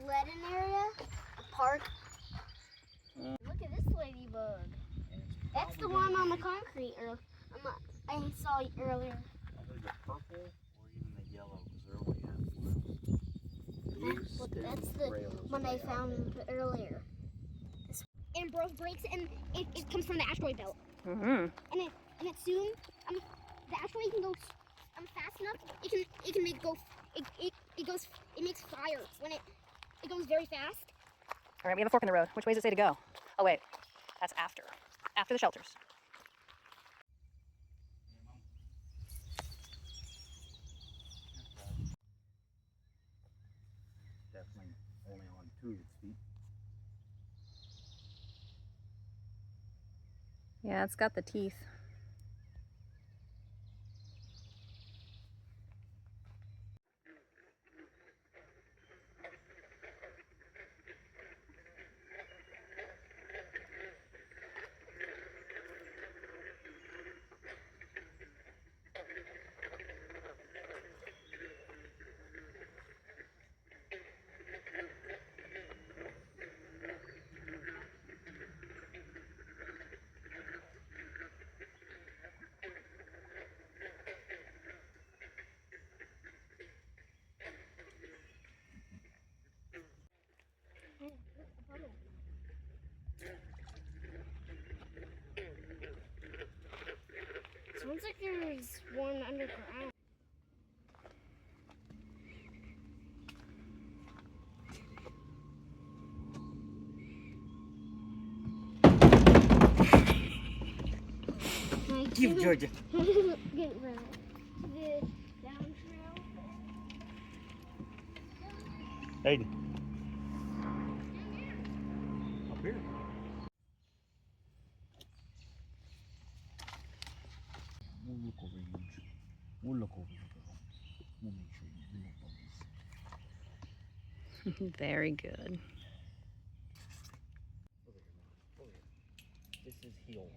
letting area, a park. Look at this ladybug. That's the one on the concrete. I saw it earlier. Either the purple or even the yellow, because they're only half blue. That's the one I found earlier. And breaks and it comes from the asteroid belt. Mm-hmm. And it soon the asteroid can go fast enough. It can make it go. It makes fire when it goes very fast. All right, we have a fork in the road. Which way does it say to go? Oh wait, that's after the shelters. Definitely only on 2 of its feet. Yeah, it's got the teeth. Sounds like there's one underground. Give Georgia. Get rid of the down trail. Hayden. Up here. We'll look over here. We'll look over here, girl. We'll make sure you no bubbles. Very good. Over here, over here. This is heel.